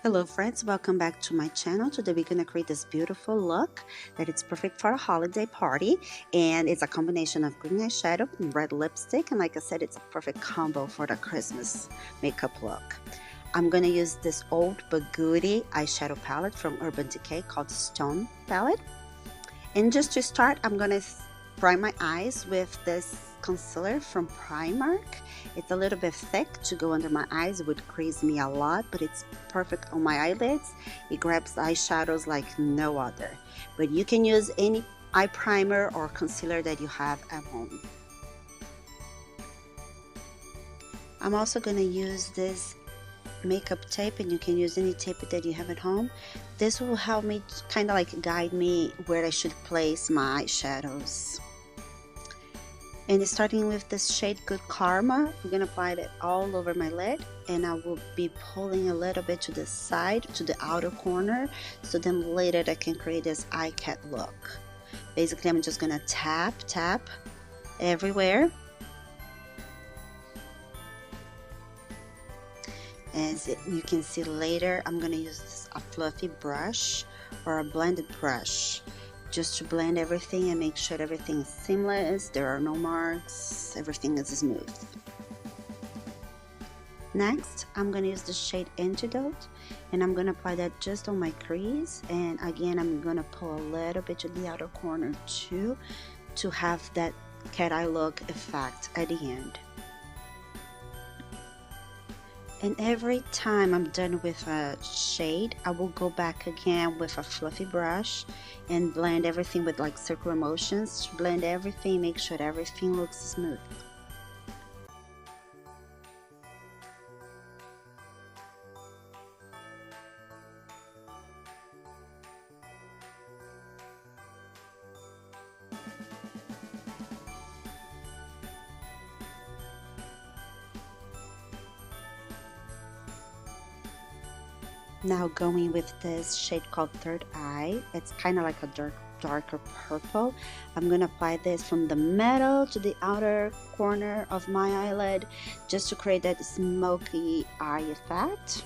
Hello friends, welcome back to my channel. Today we're going to create this beautiful look that it's perfect for a holiday party, and it's a combination of green eyeshadow and red lipstick, and like I said, it's a perfect combo for the Christmas makeup look. I'm going to use this old but goody eyeshadow palette from Urban Decay called Stone palette. And just to start, I'm going to prime my eyes with this concealer from Primark. It's a little bit thick to go under my eyes. It would crease me a lot, but it's perfect on my eyelids. It grabs eyeshadows like no other. But you can use any eye primer or concealer that you have at home. I'm also going to use this makeup tape, and you can use any tape that you have at home. This will help me kind of like guide me where I should place my eyeshadows. And starting with this shade Good Karma, I'm going to apply it all over my lid, and I will be pulling a little bit to the side, to the outer corner, so then later I can create this eye cat look. Basically, I'm just going to tap everywhere. As you can see later, I'm going to use a fluffy brush or a blended brush just to blend everything and make sure everything is seamless, there are no marks, everything is smooth. Next, I'm going to use the shade Antidote, and I'm going to apply that just on my crease, and again I'm going to pull a little bit to the outer corner too, to have that cat eye look effect at the end. And every time I'm done with a shade, I will go back again with a fluffy brush and blend everything with like circular motions to blend everything, make sure everything looks smooth. Now going with this shade called Third Eye, it's kind of like a darker purple. I'm going to apply this from the middle to the outer corner of my eyelid just to create that smoky eye effect.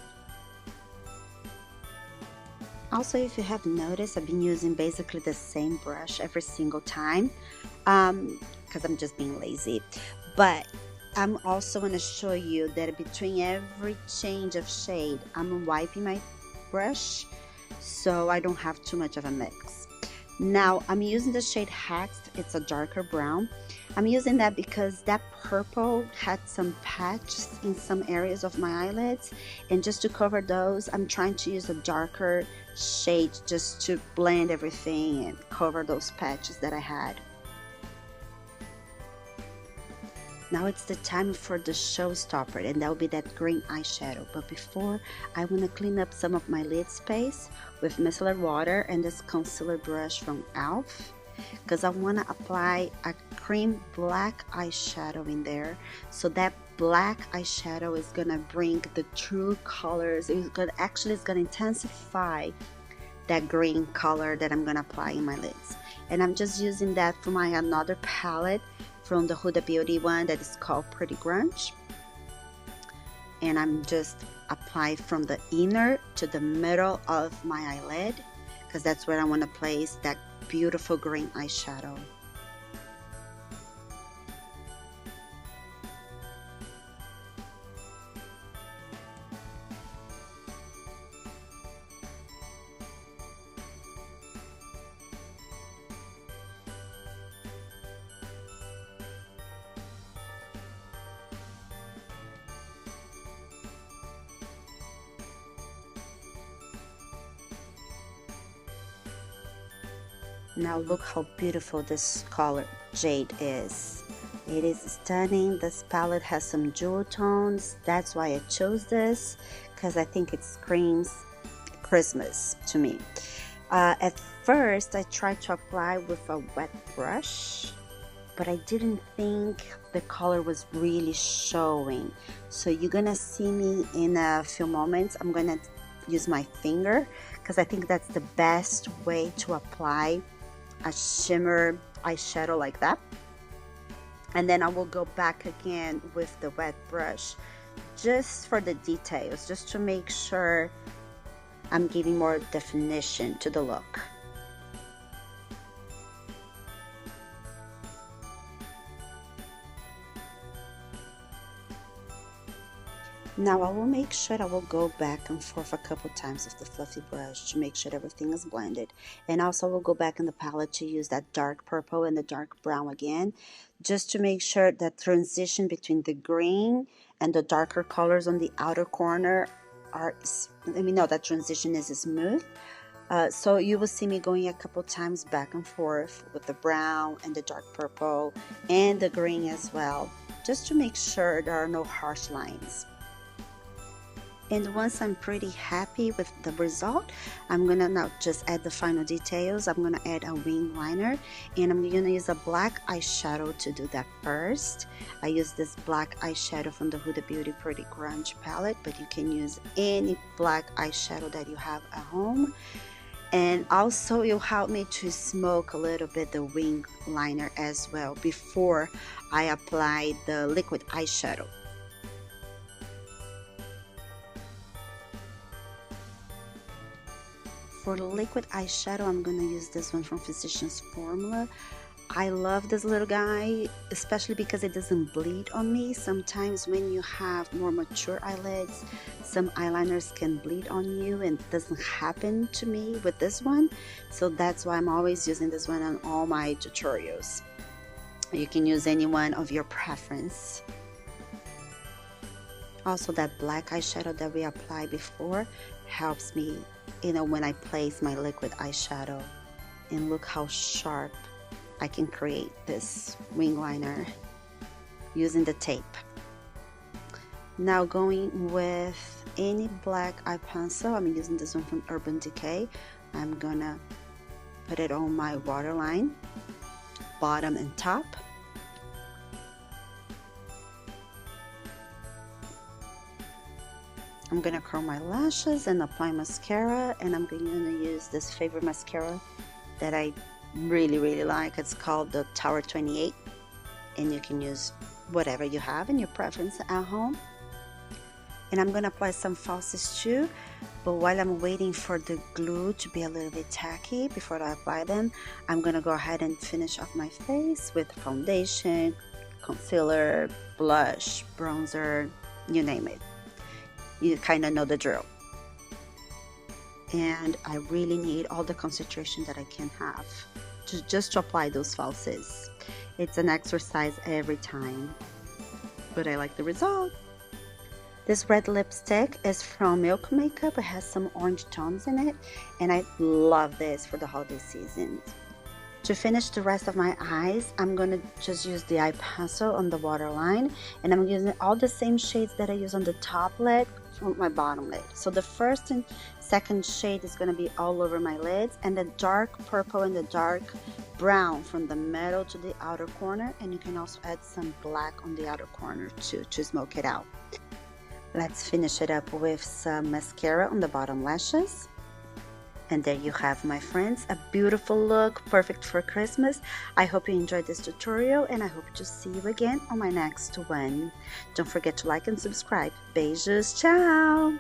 Also, if you have noticed, I've been using basically the same brush every single time because I'm just being lazy. But I'm also going to show you that between every change of shade, I'm wiping my brush so I don't have too much of a mix. Now I'm using the shade Hexed. It's a darker brown. I'm using that because that purple had some patches in some areas of my eyelids, and just to cover those, I'm trying to use a darker shade just to blend everything and cover those patches that I had. Now it's the time for the showstopper, and that will be that green eyeshadow. But before, I want to clean up some of my lid space with micellar water and this concealer brush from e.l.f. because I want to apply a cream black eyeshadow in there. So that black eyeshadow is going to bring the true colors. It's going to intensify that green color that I'm going to apply in my lids. And I'm just using that for my another palette from the Huda Beauty one that is called Pretty Grunge, and I'm just apply from the inner to the middle of my eyelid because that's where I want to place that beautiful green eyeshadow. Now look how beautiful this color Jade is. It is stunning. This palette has some jewel tones. That's why I chose this, because I think it screams Christmas to me. At first I tried to apply with a wet brush, but I didn't think the color was really showing. So you're gonna see me in a few moments. I'm gonna use my finger because I think that's the best way to apply a shimmer eyeshadow like that. And then I will go back again with the wet brush just for the details, just to make sure I'm giving more definition to the look. Now I will make sure I will go back and forth a couple times with the fluffy brush to make sure everything is blended. And also we'll go back in the palette to use that dark purple and the dark brown again, just to make sure that transition between the green and the darker colors on the outer corner are, let me know that transition is smooth. So you will see me going a couple times back and forth with the brown and the dark purple and the green as well, just to make sure there are no harsh lines. And once I'm pretty happy with the result, I'm gonna now just add the final details. I'm gonna add a wing liner, and I'm gonna use a black eyeshadow to do that first. I use this black eyeshadow from the Huda Beauty Pretty Grunge palette, but you can use any black eyeshadow that you have at home. And also it'll help me to smoke a little bit the wing liner as well before I apply the liquid eyeshadow. For the liquid eyeshadow, I'm going to use this one from Physicians Formula. I love this little guy, especially because it doesn't bleed on me. Sometimes when you have more mature eyelids, some eyeliners can bleed on you, and it doesn't happen to me with this one. So that's why I'm always using this one on all my tutorials. You can use any one of your preference. Also, that black eyeshadow that we applied before helps me, when I place my liquid eyeshadow. And look how sharp I can create this wing liner using the tape. Now going with any black eye pencil, I'm using this one from Urban Decay. I'm gonna put it on my waterline, bottom and top. I'm gonna curl my lashes and apply mascara, and I'm gonna use this favorite mascara that I really like. It's called the Tower 28, and you can use whatever you have in your preference at home. And I'm gonna apply some falsies too, but while I'm waiting for the glue to be a little bit tacky before I apply them, I'm gonna go ahead and finish off my face with foundation, concealer, blush, bronzer, you name it. You kind of know the drill. And I really need all the concentration that I can have just to apply those falsies. It's an exercise every time, but I like the result. This red lipstick is from Milk Makeup. It has some orange tones in it, and I love this for the holiday season. To finish the rest of my eyes, I'm going to just use the eye pencil on the waterline, and I'm using all the same shades that I use on the top lid from my bottom lid. So the first and second shade is going to be all over my lids, and the dark purple and the dark brown from the middle to the outer corner, and you can also add some black on the outer corner too to smoke it out. Let's finish it up with some mascara on the bottom lashes. And there you have, my friends, a beautiful look, perfect for Christmas. I hope you enjoyed this tutorial, and I hope to see you again on my next one. Don't forget to like and subscribe. Beijos, ciao!